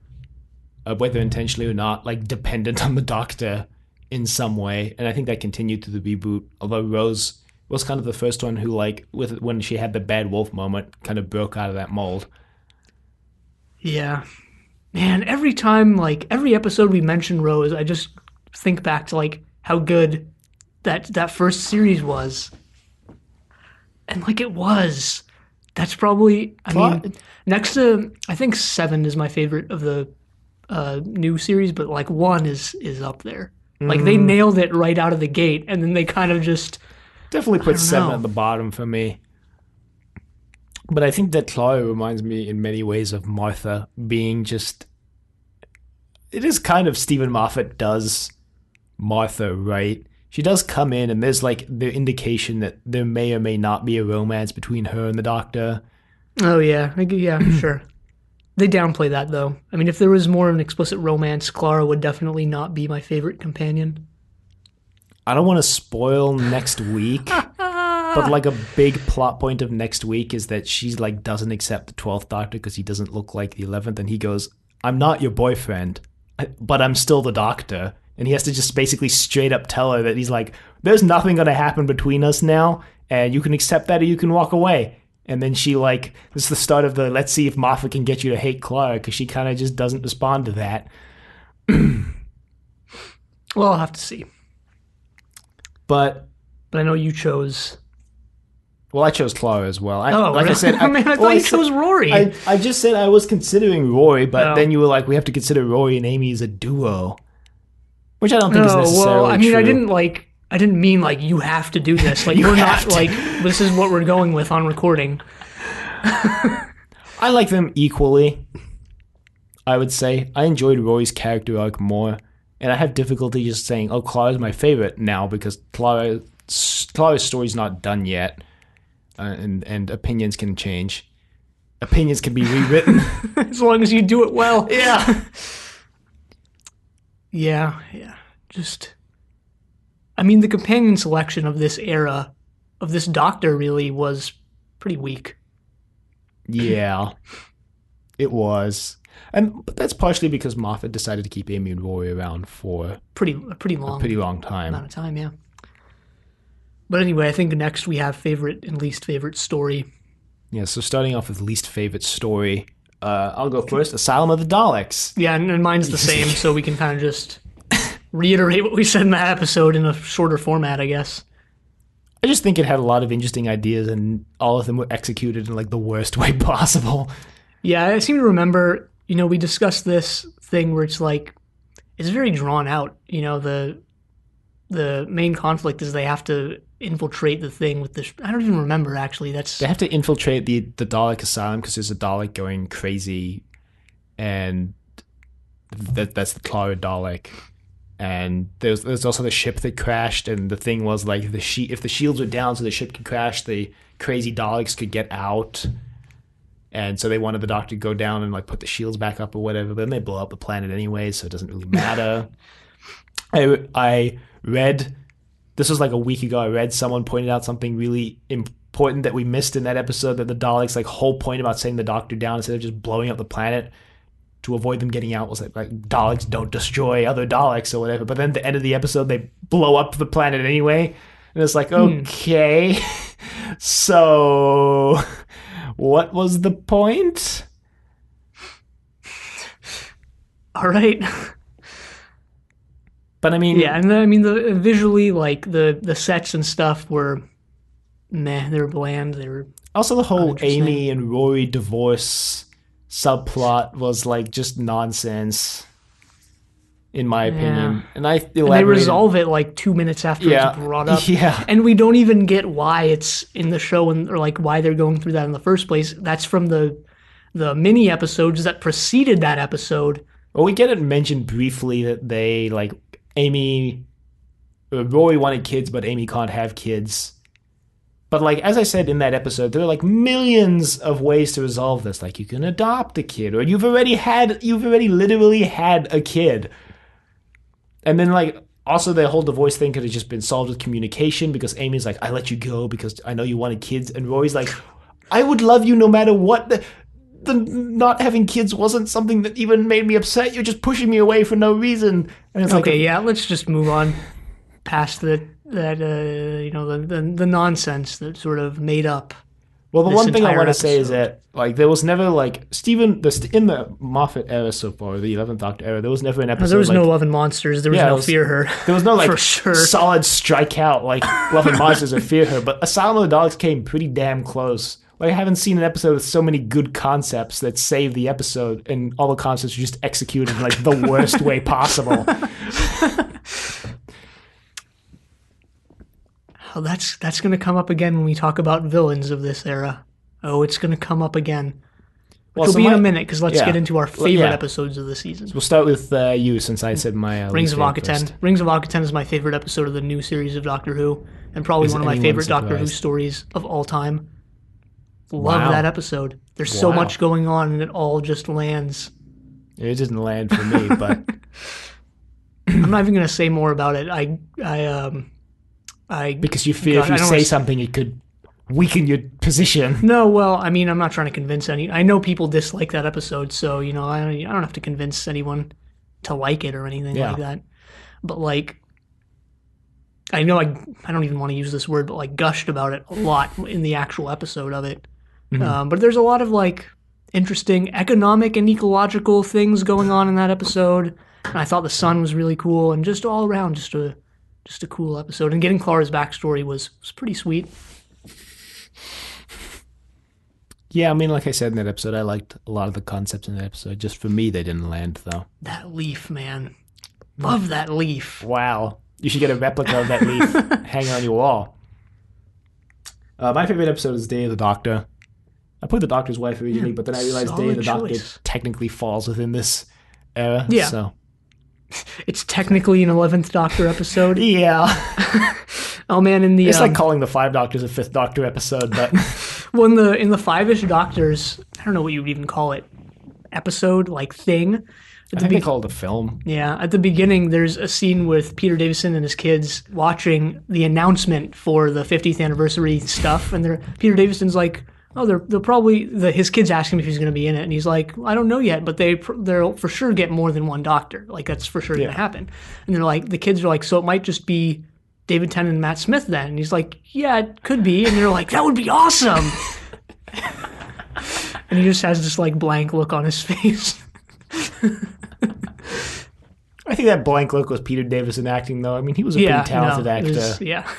whether intentionally or not, like dependent on the Doctor in some way. And I think that continued through the reboot. Although Rose was kind of the first one who, like, when she had the bad wolf moment, kind of broke out of that mold. Yeah. Man, every time, like, every episode we mention Rose, I just think back to, like, how good that first series was. And like it was. That's probably, I mean, next to, I think 7 is my favorite of the new series, but like 1 is up there. Like they nailed it right out of the gate, and then they kind of just... Definitely put 7 at the bottom for me. But I think that Clara reminds me in many ways of Martha being just... It is kind of Stephen Moffat does Martha, right? She does come in, and there's like the indication that there may or may not be a romance between her and the Doctor. Oh, yeah. Yeah, sure. They downplay that, though. I mean, if there was more of an explicit romance, Clara would definitely not be my favorite companion. I don't want to spoil next week, but like a big plot point of next week is that she's like doesn't accept the 12th Doctor because he doesn't look like the 11th, and he goes, I'm not your boyfriend, but I'm still the Doctor. And he has to just basically straight up tell her that he's like, there's nothing going to happen between us now, and you can accept that or you can walk away. And then she like, this is the start of the, let's see if Moffat can get you to hate Clara, because she kind of just doesn't respond to that. Well, I'll have to see. But I know you chose... Well, I chose Clara as well. I said, I thought you chose Rory. I just said I was considering Rory, but then you were like, we have to consider Rory and Amy as a duo. Which I don't think is necessarily well, I mean, true. I didn't mean like you have to do this. Like we're not like this is what we're going with on recording. I like them equally. I would say I enjoyed Rory's character arc more, and I have difficulty just saying, "Oh, Clara's my favorite" now because Clara's story's not done yet, and opinions can change. Opinions can be rewritten as long as you do it well. Yeah. Yeah. Just, I mean, the companion selection of this era, of this Doctor, really was pretty weak. Yeah, it was, but that's partially because Moffat decided to keep Amy and Rory around for a pretty long time. Amount of time, yeah. But anyway, I think next we have favorite and least favorite story. Yeah, so starting off with least favorite story. I'll go first. Asylum of the Daleks. Yeah, and mine's the same, so we can kind of just reiterate what we said in that episode in a shorter format, I guess. I just think it had a lot of interesting ideas, and all of them were executed in like the worst way possible. Yeah, I seem to remember, we discussed this thing where it's like, it's very drawn out. The main conflict is they have to infiltrate the thing with this. I don't even remember, actually. They have to infiltrate the Dalek asylum because there's a Dalek going crazy, and that's the Clara Dalek. And there's also the ship that crashed, and the thing was like if the shields were down so the ship could crash, the crazy Daleks could get out. And so they wanted the Doctor to go down and like put the shields back up or whatever, but then they blow up the planet anyway, so it doesn't really matter. I read, this was like a week ago, I read someone pointed out something really important that we missed in that episode, that the Daleks, like, whole point about setting the Doctor down instead of just blowing up the planet to avoid them getting out was like Daleks don't destroy other Daleks or whatever. But then at the end of the episode, they blow up the planet anyway. And it's like, okay. So, what was the point? All right. But I Yeah, mean, and I mean the visually like the sets and stuff were meh. They were bland. They were also the whole uninteresting. Amy and Rory divorce subplot was like just nonsense, in my Yeah. opinion. And I And they elaborated. resolve it like 2 minutes after it's Yeah, brought up. yeah. And we don't even get why it's in the show and or like why they're going through that in the first place. That's from the mini episodes that preceded that episode. Well, we get it mentioned briefly that they like Amy, Rory wanted kids, but Amy can't have kids. But like as I said in that episode, there are like millions of ways to resolve this. Like you can adopt a kid, or you've already literally had a kid. And then like also the whole divorce thing could have just been solved with communication because Amy's like, I let you go because I know you wanted kids, and Rory's like, I would love you no matter what. The not having kids wasn't something that even made me upset. You're just pushing me away for no reason. And it's Okay, like, yeah, let's just move on past the nonsense that sort of made up well, the this one thing I entire want to say is episode. that like there was never like in the Moffat era so far, the 11th Doctor era, there was never an There episode was no like Love and Monsters. There was yeah, no Fear Her. there was no For like sure. solid strikeout like Love and Monsters or Fear Her, but Asylum of the Dogs came pretty damn close. Like I haven't seen an episode with so many good concepts that save the episode, and all the concepts are just executed in like the worst way possible. Oh, that's going to come up again when we talk about villains of this era. Oh, it's going to come up again. Which will be in a minute, because let's get into our favorite episodes of the season. We'll start with you, since I said my Rings of least favorite Akaten. first. Rings of Akaten is my favorite episode of the new series of Doctor Who, and probably Is one of my anyone favorite Doctor Who surprised? stories of all time. Love Wow. that episode. There's so Wow. much going on, and it all just lands. It didn't land for me, but I'm not even going to say more about it. because you fear God, if you I don't say wanna something, it could weaken your position. No, well, I mean, I'm not trying to convince any. I know people dislike that episode, so I don't have to convince anyone to like it or anything Yeah. like that. But like, I know I don't even want to use this word, but like gushed about it a lot in the actual episode of it. But there's a lot of like interesting economic and ecological things going on in that episode. And I thought the sun was really cool, and just all around, just a cool episode. And getting Clara's backstory was pretty sweet. Yeah, I mean, like I said in that episode, I liked a lot of the concepts in that episode. Just for me, they didn't land, though. That leaf, man, love that leaf. Wow. You should get a replica of that leaf hanging on your wall. My favorite episode is Day of the Doctor. I put the Doctor's Wife originally, but then I realized Day of the solid Doctor choice. technically falls within this era. Yeah. So. It's technically an 11th Doctor episode. Yeah. Oh man, in the It's like calling the Five Doctors a Fifth Doctor episode, but well, in the Five-ish Doctors, I don't know what you would even call it, episode like thing. I think they call it a film. Yeah, at the beginning, there's a scene with Peter Davison and his kids watching the announcement for the 50th anniversary stuff, and Peter Davison's like, "Oh, they'll probably." His kids ask him if he's going to be in it, and he's like, "I don't know yet, but they'll for sure get more than one Doctor. Like that's for sure going to happen." And they're like, the kids are like, "So it might just be David Tennant and Matt Smith then?" And he's like, "Yeah, it could be." And they're like, "That would be awesome." And he just has this like blank look on his face. I think that blank look was Peter Davison acting, though. I mean, he was a pretty talented actor. Yeah.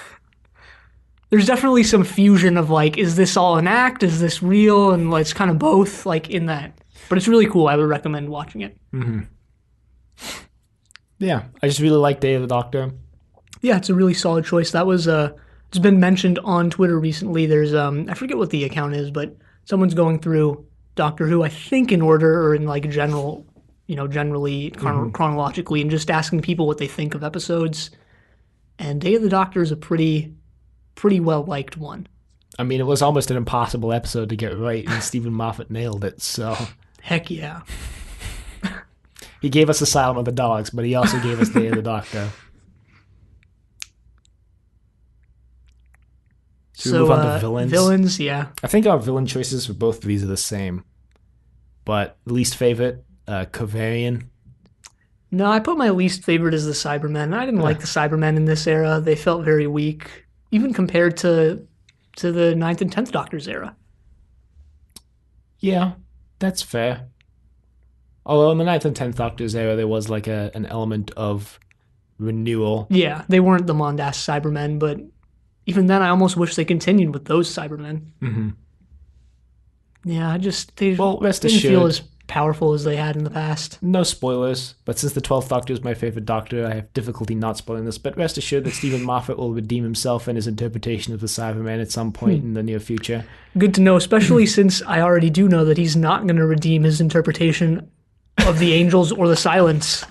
There's definitely some fusion of like, is this all an act? Is this real? And like, it's kind of both, like in that. But it's really cool. I would recommend watching it. Yeah, I just really like Day of the Doctor. Yeah, it's a really solid choice. That was it's been mentioned on Twitter recently. There's I forget what the account is, but someone's going through Doctor Who, I think in order or in like general, generally chronologically, and just asking people what they think of episodes. And Day of the Doctor is a pretty well liked one. I mean, it was almost an impossible episode to get right, and Stephen Moffat nailed it, so. Heck yeah. He gave us Asylum of the Dogs, but he also gave us Day of the Doctor. Should we move on to villains? Villains, yeah. I think our villain choices for both of these are the same. But least favorite, Kavarian. No, I put my least favorite as the Cybermen. I didn't like the Cybermen in this era. They felt very weak, even compared to to the Ninth and 10th Doctor's era. Yeah, that's fair. Although in the Ninth and 10th Doctor's era, there was like an element of renewal. Yeah, they weren't the Mondas Cybermen, but even then, I almost wish they continued with those Cybermen. Mm-hmm. Yeah, they rest didn't assured, feel as powerful as they had in the past. No spoilers, but since the 12th Doctor is my favorite Doctor, I have difficulty not spoiling this, but rest assured that Stephen Moffat will redeem himself in his interpretation of the Cybermen at some point in the near future. Good to know, especially since I already do know that he's not going to redeem his interpretation of the Angels or the Silence.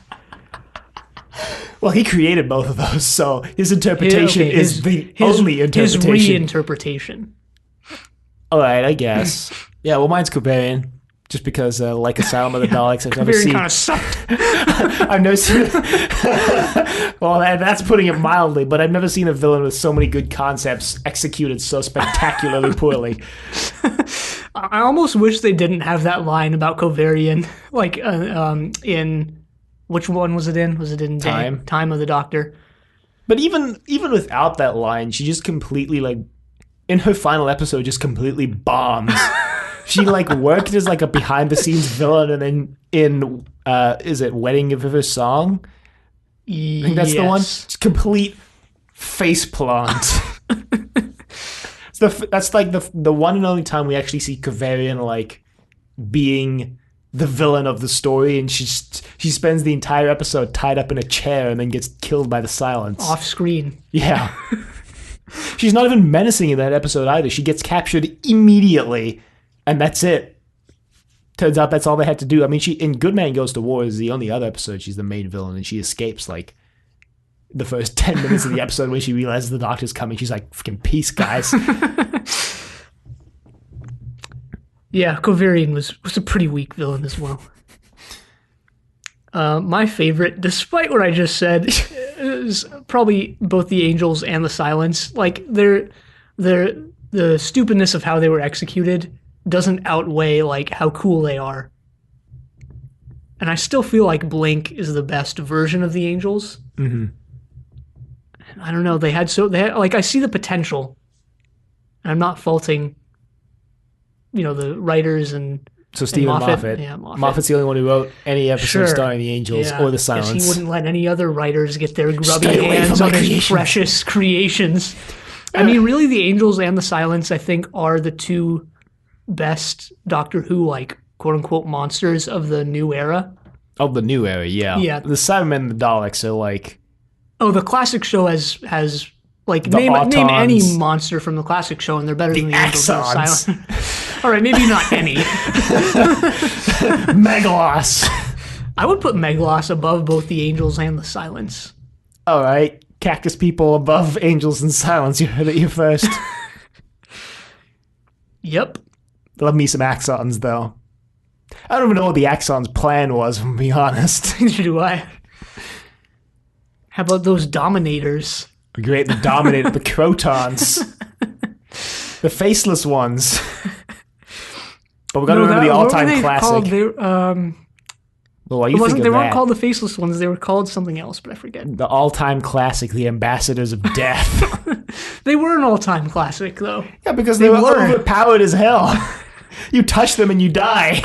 Well, he created both of those, so his interpretation is the only interpretation. His reinterpretation. All right, I guess. Yeah, well, mine's Kuvarian, just because, like Asylum of the Daleks, I've never seen... kind of sucked. I've never seen... Well, that's putting it mildly, but I've never seen a villain with so many good concepts executed so spectacularly poorly. I almost wish they didn't have that line about Kuvarian, like, in... Which one was it in? Was it in Time of the Doctor? But even without that line, she just completely, like... In her final episode, just completely bombs. She, like, worked as, like, a behind-the-scenes villain, and then in, is it Wedding of River Song? I think that's the one. It's complete face plant. That's, like, the one and only time we actually see Kuvarian, like, being the villain of the story, and she spends the entire episode tied up in a chair and then gets killed by the Silence. Off screen. Yeah. She's not even menacing in that episode either. She gets captured immediately, and that's it. Turns out that's all they had to do. I mean, in Good Man Goes to War is the only other episode she's the main villain, and she escapes, like, the first 10 minutes of the episode when she realizes the Doctor's coming. She's like, freaking peace, guys. Yeah, Kuvarian was a pretty weak villain as well. My favorite, despite what I just said, is probably both the Angels and the Silence. Like, the stupidness of how they were executed doesn't outweigh, like, how cool they are. And I still feel like Blink is the best version of the Angels. Mm-hmm. I don't know, they had like, I see the potential. And I'm not faulting, the writers and... So Stephen Moffat. Yeah, Moffat. Moffat's the only one who wrote any episode starring the Angels or the Silence. Yes, he wouldn't let any other writers get their grubby hands on his precious creations. I mean, really, the Angels and the Silence, I think, are the two best Doctor Who, like, quote-unquote monsters of the new era. Of the new era, yeah. Yeah. The Cybermen and the Daleks are, like... Oh, the classic show has like, name any monster from the classic show, and they're better than the Angels and the Silence. All right, maybe not any. Megalos. I would put Megalos above both the Angels and the Silence. All right. Cactus people above Angels and Silence. You heard it here first. Yep. Love me some Axons, though. I don't even know what the Axons' plan was, if I'm being honest. Do I? How about those Dominators? Great, the Dominator, the Crotons. The faceless ones. But we got to remember the all-time classic. They weren't called the faceless ones. They were called something else, but I forget. The all-time classic, the Ambassadors of Death. They were an all-time classic, though. Yeah, because they were overpowered as hell. You touch them and you die.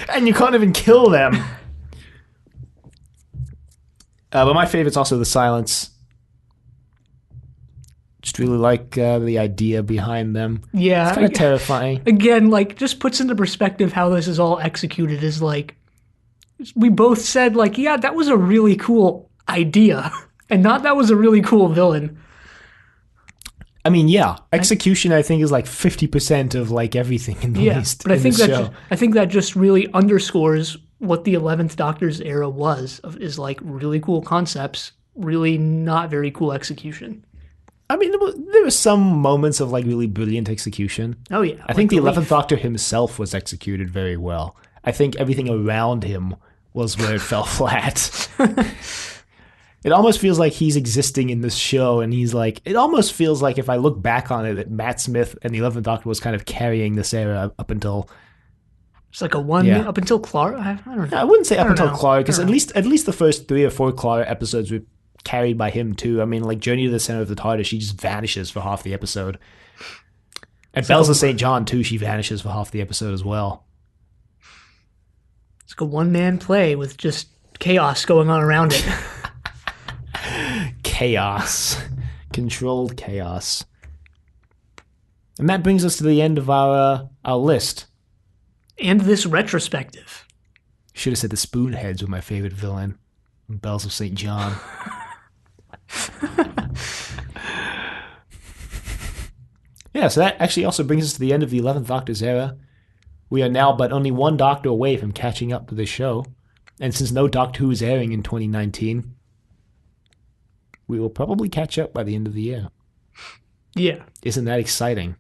And you can't even kill them. But my favorite's also the Silence. Just really like the idea behind them. Yeah. It's kind of terrifying. Again, like, just puts into perspective how this is all executed is like, we both said, like, yeah, that was a really cool idea. And not that was a really cool villain. I mean, yeah. Execution, I think, is like 50% of, like, everything in the least. But I think that just really underscores what the 11th Doctor's era was, is like really cool concepts, really not very cool execution. I mean, there were some moments of, like, really brilliant execution. Oh, yeah. I think the 11th Doctor himself was executed very well. I think everything around him was where it fell flat. It almost feels like he's existing in this show, and he's like... It almost feels like, if I look back on it, that Matt Smith and the 11th Doctor was kind of carrying this era up until... It's like up until Clara? I don't know. I wouldn't say up until Clara, because at least the first 3 or 4 Clara episodes were carried by him too. I mean, like Journey to the Center of the TARDIS, she just vanishes for half the episode. And Bells of St. John, too, she vanishes for half the episode as well. It's like a one-man play with just chaos going on around it. Chaos. Controlled chaos. And that brings us to the end of our list. And this retrospective. Should have said the Spoonheads were my favorite villain. Bells of St. John. Yeah, so that actually also brings us to the end of the 11th Doctor's era. We are now but only one Doctor away from catching up to the show. And since no Doctor Who is airing in 2019, we will probably catch up by the end of the year. Yeah. Isn't that exciting?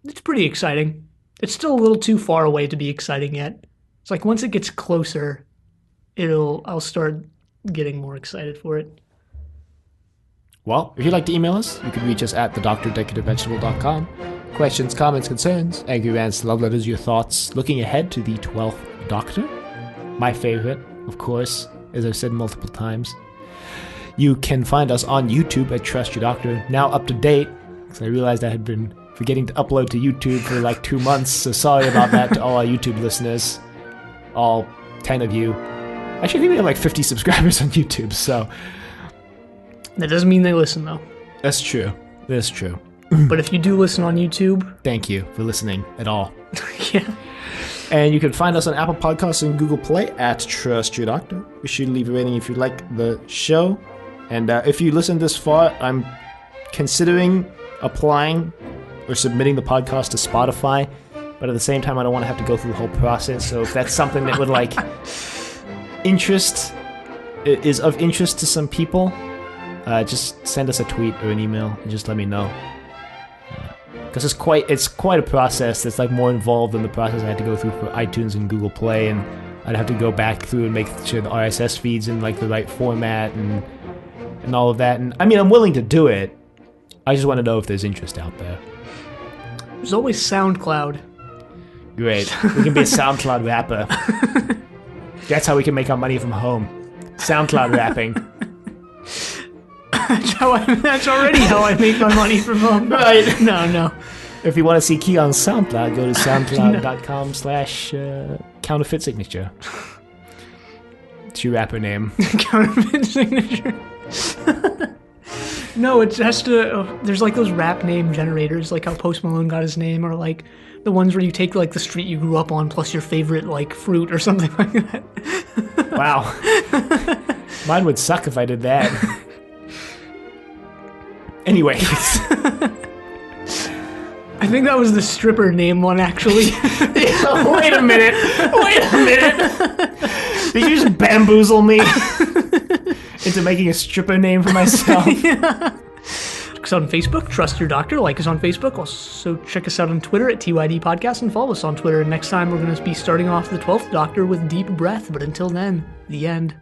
It's pretty exciting. It's still a little too far away to be exciting yet. It's like once it gets closer, I'll start getting more excited for it. Well, if you'd like to email us, you can reach us at thedoctor@decorativevegetable.com. Questions, comments, concerns, angry rants, love letters, your thoughts, looking ahead to the 12th Doctor. My favorite, of course, as I've said multiple times. You can find us on YouTube at Trust Your Doctor, now up to date, because I realized I had been forgetting to upload to YouTube for like 2 months, so sorry about that to all our YouTube listeners, all 10 of you. Actually, I think we have like 50 subscribers on YouTube, so... That doesn't mean they listen, though. That's true. That's true. But if you do listen on YouTube... Thank you for listening at all. Yeah. And you can find us on Apple Podcasts and Google Play at Trust Your Doctor. You should leave a rating if you like the show. And if you listen this far, I'm considering applying or submitting the podcast to Spotify. But at the same time, I don't want to have to go through the whole process. So if that's something that would like is of interest to some people, just send us a tweet or an email and just let me know. Because it's quite a process that's like more involved than the process I had to go through for iTunes and Google Play, and I'd have to go back through and make sure the RSS feeds in like the right format and all of that. And I mean, I'm willing to do it. I just want to know if there's interest out there. There's always SoundCloud. Great. We can be a SoundCloud rapper. That's how we can make our money from home. SoundCloud rapping. That's already how I make my money from home. Right. No. If you want to see Keon's SoundCloud, go to soundcloud.com/counterfeit signature. It's your rapper name. Counterfeit signature. No, it has to... there's like those rap name generators, like how Post Malone got his name, or like the ones where you take like the street you grew up on plus your favorite like fruit or something like that. Wow. Mine would suck if I did that. Anyways. I think that was the stripper name one, actually. Wait a minute. Did you just bamboozle me into making a stripper name for myself? Yeah. Check us out on Facebook, Trust Your Doctor. Like us on Facebook. Also check us out on Twitter at TYD Podcast and follow us on Twitter. And next time we're going to be starting off the 12th Doctor with Deep Breath. But until then, the end.